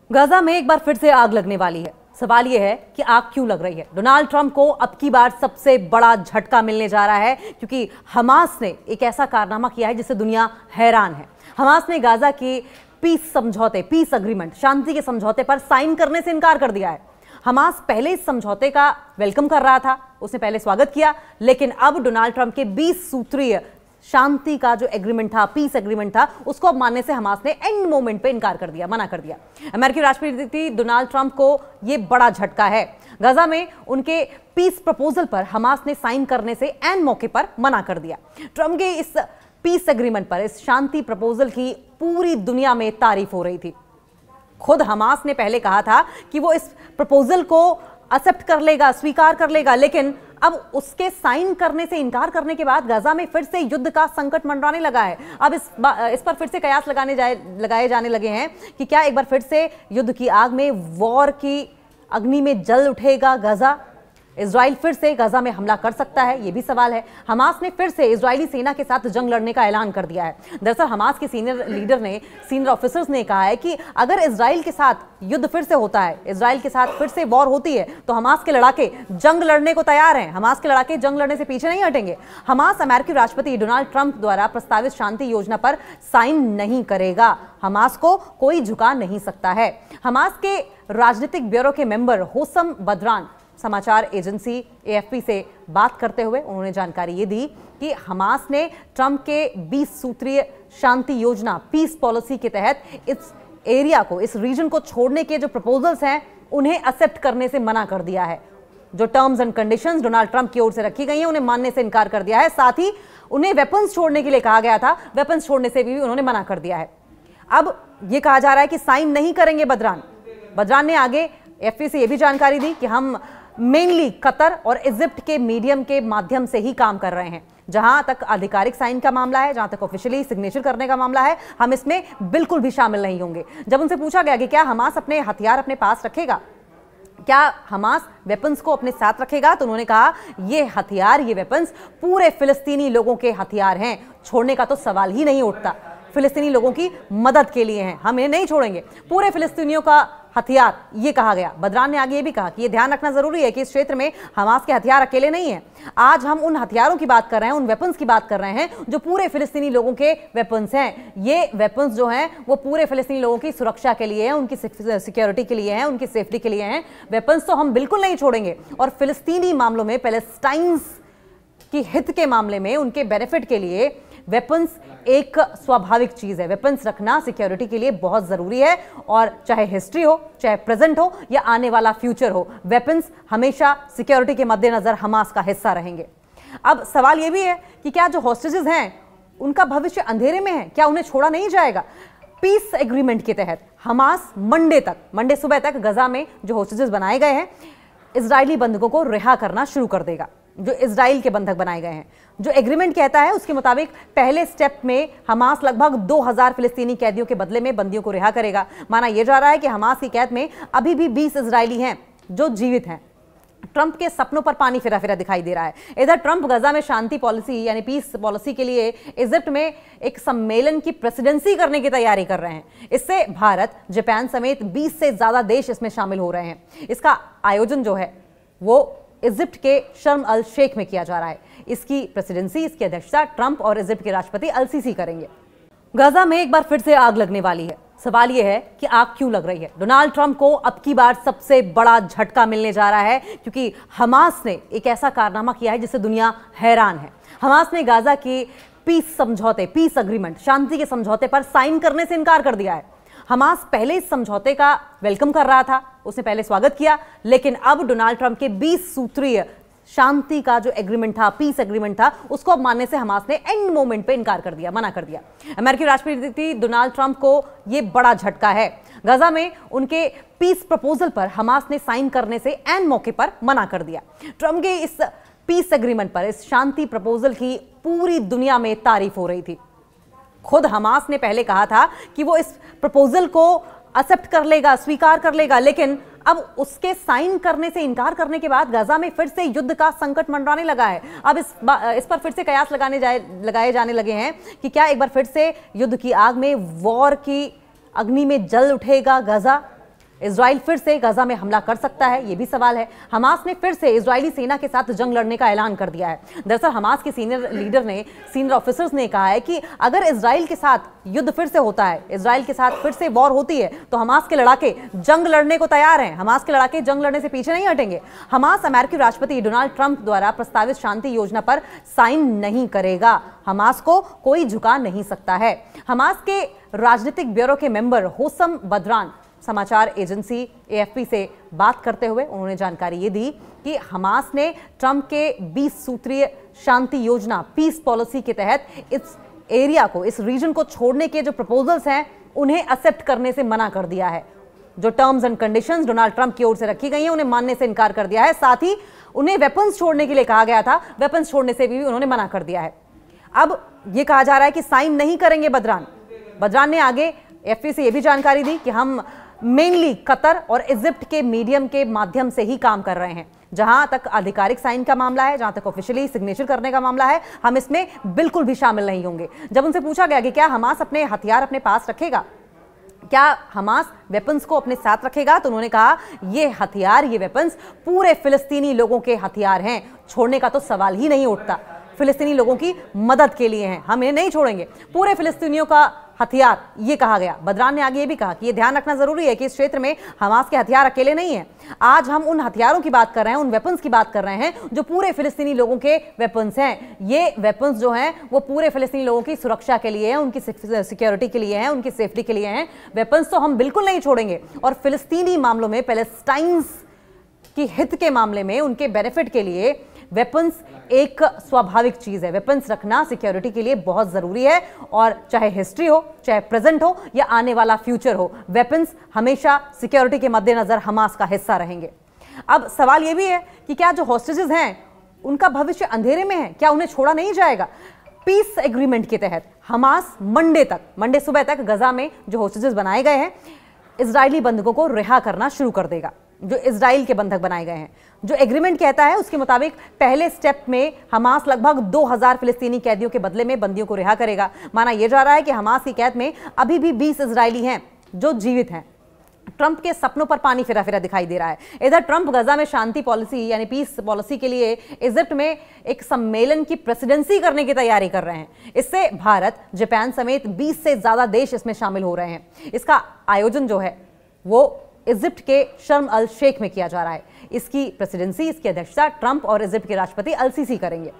Gaza में एक बार फिर से आग लगने वाली है। सवाल यह है कि आग क्यों लग रही है। डोनाल्ड ट्रंप को अब की बार सबसे बड़ा झटका मिलने जा रहा है क्योंकि हमास ने एक ऐसा कारनामा किया है जिससे दुनिया हैरान है। हमास ने गाजा की पीस अग्रीमेंट, शांति के समझौते पर साइन करने से इनकार कर दिया है। हमास पहले इस समझौते का वेलकम कर रहा था, उसने पहले स्वागत किया, लेकिन अब डोनाल्ड ट्रंप के 20 सूत्रीय शांति का जो एग्रीमेंट था, पीस एग्रीमेंट था, उसको अब मानने से हमास ने एंड मोमेंट पे इनकार कर दिया, मना कर दिया। अमेरिकी राष्ट्रपति डोनाल्ड ट्रंप को यह बड़ा झटका है। गाजा में उनके पीस प्रपोजल पर हमास ने साइन करने से एंड मौके पर मना कर दिया। ट्रंप के इस पीस एग्रीमेंट पर, इस शांति प्रपोजल की पूरी दुनिया में तारीफ हो रही थी। खुद हमास ने पहले कहा था कि वो इस प्रपोजल को एक्सेप्ट कर लेगा, स्वीकार कर लेगा, लेकिन अब उसके साइन करने से इनकार करने के बाद गाजा में फिर से युद्ध का संकट मंडराने लगा है। अब इस पर फिर से कयास लगाए जाने लगे हैं कि क्या एक बार फिर से युद्ध की आग में, वॉर की अग्नि में जल उठेगा गाजा। इजराइल फिर से गाजा में हमला कर सकता है, यह भी सवाल है। हमास ने फिर से इजरायली सेना के साथ जंग लड़ने का ऐलान कर दिया है। दरअसल हमास के सीनियर ऑफिसर्स ने कहा है कि अगर इजराइल के साथ युद्ध फिर से होता है, इजराइल के साथ फिर से वॉर होती है, तो हमास के लड़ाके जंग लड़ने को तैयार हैं। हमास के लड़ाके जंग लड़ने से पीछे नहीं हटेंगे। हमास अमेरिकी राष्ट्रपति डोनाल्ड ट्रंप द्वारा प्रस्तावित शांति योजना पर साइन नहीं करेगा। हमास को कोई झुका नहीं सकता है। हमास के राजनीतिक ब्यूरो के मेंबर होसम बदरान समाचार एजेंसी एएफपी से बात करते हुए उन्होंने जानकारी ये दी कि हमास ने ट्रंप के 20 सूत्रीय शांति योजना, पीस पॉलिसी के तहत इस एरिया को, इस रीजन को छोड़ने के जो प्रपोजल्स हैं, उन्हें एक्सेप्ट करने से मना कर दिया है। जो terms and conditions Donald Trump की ओर से रखी गई हैं, उन्हें मानने से इनकार कर दिया है। साथ ही उन्हें वेपन्स छोड़ने के लिए कहा गया था, वेपन्स छोड़ने से भी उन्होंने मना कर दिया है। अब यह कहा जा रहा है कि साइन नहीं करेंगे बदरान ने आगे एएफपी से यह भी जानकारी दी कि हम मेनली कतर और इजिप्ट के मीडियम के माध्यम से ही काम कर रहे हैं। जहां तक आधिकारिक साइन का मामला है, जहां तक ऑफिशियली सिग्नेचर करने का मामला है, हम इसमें बिल्कुल भी शामिल नहीं होंगे। जब उनसे पूछा गया कि क्या हमास अपने हथियार अपने पास रखेगा, क्या हमास वेपन्स को अपने साथ रखेगा, तो उन्होंने कहा ये हथियार, ये वेपन्स पूरे फिलिस्तीनी लोगों के हथियार हैं, छोड़ने का तो सवाल ही नहीं उठता। फिलिस्तीनी लोगों की मदद के लिए हैं, हम इन्हें नहीं छोड़ेंगे, पूरे फिलिस्तीनियों का हथियार, ये कहा गया। बदरान ने आगे ये भी कहा कि ये ध्यान रखना जरूरी है कि इस क्षेत्र में हमास के हथियार अकेले नहीं हैं। आज हम उन हथियारों की बात कर रहे हैं, उन वेपन्स की बात कर रहे हैं जो पूरे फिलिस्तीनी लोगों के वेपन्स हैं। ये वेपन्स जो हैं वो पूरे फिलिस्तीनी लोगों की सुरक्षा के लिए हैं, उनकी सिक्योरिटी के लिए हैं, उनकी सेफ्टी के लिए हैं। वेपन्स तो हम बिल्कुल नहीं छोड़ेंगे। और फिलिस्तीनी मामलों में, पैलेस्टाइन्स की हित के मामले में, उनके बेनिफिट के लिए वेपन्स एक स्वाभाविक चीज है। वेपन्स रखना सिक्योरिटी के लिए बहुत जरूरी है, और चाहे हिस्ट्री हो, चाहे प्रेजेंट हो, या आने वाला फ्यूचर हो, वेपन्स हमेशा सिक्योरिटी के मद्देनजर हमास का हिस्सा रहेंगे। अब सवाल यह भी है कि क्या जो हॉस्टेजेस हैं उनका भविष्य अंधेरे में है, क्या उन्हें छोड़ा नहीं जाएगा। पीस एग्रीमेंट के तहत हमास मंडे सुबह तक गाजा में जो हॉस्टेजेस बनाए गए हैं, इजरायली बंधकों को रिहा करना शुरू कर देगा, जो इजराइल के बंधक बनाए गए हैं। जो एग्रीमेंट कहता है उसके मुताबिक पहले स्टेप में हमास लगभग 2000 फिलिस्तीनी कैदियों के बदले में बंदियों को रिहा करेगा। माना यह जा रहा है कि हमास की कैद में अभी भी 20 इजरायली हैं जो जीवित हैं। ट्रंप के सपनों पर पानी फिरा फिरा दिखाई दे रहा है। इधर ट्रंप गाजा में शांति पॉलिसी यानी पीस पॉलिसी के लिए इजिप्ट में एक सम्मेलन की प्रेसिडेंसी करने की तैयारी कर रहे हैं। इससे भारत, जापान समेत 20 से ज्यादा देश इसमें शामिल हो रहे हैं। इसका आयोजन जो है वो इजिप्ट के शर्म अल शेख में किया जा रहा है। इसकी प्रेसिडेंसी, इसकी अध्यक्षता ट्रंप और इजिप्ट के राष्ट्रपति अल सीसी करेंगे। गाजा में एक बार फिर से आग लगने वाली है। सवाल यह है कि आग क्यों लग रही है। डोनाल्ड ट्रंप को अब की बार सबसे बड़ा झटका मिलने जा रहा है क्योंकि हमास ने एक ऐसा कारनामा किया है जिससे दुनिया हैरान है। हमास ने गाजा की पीस अग्रीमेंट, शांति के समझौते पर साइन करने से इनकार कर दिया है। हमास पहले इस समझौते का वेलकम कर रहा था, उसने पहले स्वागत किया, लेकिन अब डोनाल्ड ट्रंप के 20 सूत्रीय शांति का जो एग्रीमेंट था, पीस एग्रीमेंट था, उसको अब मानने से हमास ने एंड मोमेंट पे इनकार कर दिया, मना कर दिया। अमेरिकी राष्ट्रपति डोनाल्ड ट्रंप को यह बड़ा झटका है। गाजा में उनके पीस प्रपोजल पर हमास ने साइन करने से एंड मौके पर मना कर दिया। ट्रंप के इस पीस एग्रीमेंट पर, इस शांति प्रपोजल की पूरी दुनिया में तारीफ हो रही थी। खुद हमास ने पहले कहा था कि वो इस प्रपोजल को एक्सेप्ट कर लेगा, स्वीकार कर लेगा, लेकिन अब उसके साइन करने से इनकार करने के बाद गाजा में फिर से युद्ध का संकट मंडराने लगा है। अब इस पर फिर से कयास लगाए जाने लगे हैं कि क्या एक बार फिर से युद्ध की आग में, वॉर की अग्नि में जल उठेगा गाजा। इजराइल फिर से गजा में हमला कर सकता है, यह भी सवाल है। हमास ने फिर से इजरायली सेना के साथ जंग लड़ने का ऐलान कर दिया है। दरअसल हमास के सीनियर ऑफिसर्स ने कहा है कि अगर इजराइल के साथ युद्ध फिर से होता है, इजराइल के साथ फिर से वॉर होती है, तो हमास के लड़ाके जंग लड़ने को तैयार हैं। हमास के लड़ाके जंग लड़ने से पीछे नहीं हटेंगे। हमास अमेरिकी राष्ट्रपति डोनाल्ड ट्रंप द्वारा प्रस्तावित शांति योजना पर साइन नहीं करेगा। हमास को कोई झुका नहीं सकता है। हमास के राजनीतिक ब्यूरो के मेंबर होसम बदरान समाचार एजेंसी एएफपी से बात करते हुए उन्होंने जानकारी ये दी कि हमास ने ट्रंप के 20 सूत्रीय शांति योजना पीस पॉलिसी के तहत इस एरिया को, इस रीजन को छोड़ने के जो प्रपोजल्स हैं उन्हें एक्सेप्ट करने से मना कर दिया है। जो terms and conditions Donald Trump की ओर से रखी गई हैं उन्हें मानने से इनकार कर दिया है। साथ ही उन्हें वेपन्स छोड़ने के लिए कहा गया था, वेपन्स छोड़ने से भी उन्होंने मना कर दिया है। अब यह कहा जा रहा है कि साइन नहीं करेंगे बदरान ने आगे एएफपी से यह भी जानकारी दी कि हम मेनली कतर और इजिप्ट के मीडियम के माध्यम से ही काम कर रहे हैं। जहां तक आधिकारिक साइन का मामला है, जहां तक ऑफिशियली सिग्नेचर करने का मामला है, हम इसमें बिल्कुल भी शामिल नहीं होंगे। जब उनसे पूछा गया कि क्या हमास अपने हथियार अपने पास रखेगा, क्या हमास वेपन्स को अपने साथ रखेगा, तो उन्होंने कहा ये हथियार, ये वेपन्स पूरे फिलिस्तीनी लोगों के हथियार हैं, छोड़ने का तो सवाल ही नहीं उठता। फिलिस्तीनी लोगों की मदद के लिए हैं, हम इन्हें नहीं छोड़ेंगे, पूरे फिलिस्तीनियों का हथियार, ये कहा गया। बदरान ने आगे ये भी कहा कि ये ध्यान रखना जरूरी है कि इस क्षेत्र में हमास के हथियार अकेले नहीं हैं। आज हम उन हथियारों की बात कर रहे हैं, उन वेपन्स की बात कर रहे हैं जो पूरे फिलिस्तीनी लोगों के वेपन्स हैं। ये वेपन्स जो हैं वो पूरे फिलिस्तीनी लोगों की सुरक्षा के लिए हैं, उनकी सिक्योरिटी के लिए हैं, उनकी सेफ्टी के लिए हैं। वेपन्स तो हम बिल्कुल नहीं छोड़ेंगे। और फिलिस्तीनी मामलों में, पैलेस्टाइन्स की हित के मामले में, उनके बेनिफिट के लिए वेपन्स एक स्वाभाविक चीज है। वेपन्स रखना सिक्योरिटी के लिए बहुत जरूरी है। और चाहे हिस्ट्री हो, चाहे प्रेजेंट हो या आने वाला फ्यूचर हो, वेपन्स हमेशा सिक्योरिटी के मद्देनजर हमास का हिस्सा रहेंगे। अब सवाल यह भी है कि क्या जो हॉस्टेजेस हैं उनका भविष्य अंधेरे में है, क्या उन्हें छोड़ा नहीं जाएगा? पीस एग्रीमेंट के तहत हमास मंडे सुबह तक गजा में जो हॉस्टेजेस बनाए गए हैं, इजरायली बंधकों को रिहा करना शुरू कर देगा, जो इजराइल के बंधक बनाए गए हैं। जो एग्रीमेंट कहता है उसके मुताबिक पहले स्टेप में हमास लगभग 2000 फिलिस्तीनी कैदियों के बदले में बंदियों को रिहा करेगा। माना यह जा रहा है कि हमास की कैद में अभी भी 20 इजरायली हैं जो जीवित हैं। ट्रंप के सपनों पर पानी फिरा फिरा दिखाई दे रहा है। इधर ट्रंप गजा में शांति पॉलिसी यानी पीस पॉलिसी के लिए इजिप्ट में एक सम्मेलन की प्रेसिडेंसी करने की तैयारी कर रहे हैं। इससे भारत, जापान समेत 20 से ज्यादा देश इसमें शामिल हो रहे हैं। इसका आयोजन जो है वो इजिप्ट के शर्म अल शेख में किया जा रहा है। इसकी प्रेसिडेंसी, इसकी अध्यक्षता ट्रंप और इजिप्ट के राष्ट्रपति अल सीसी करेंगे।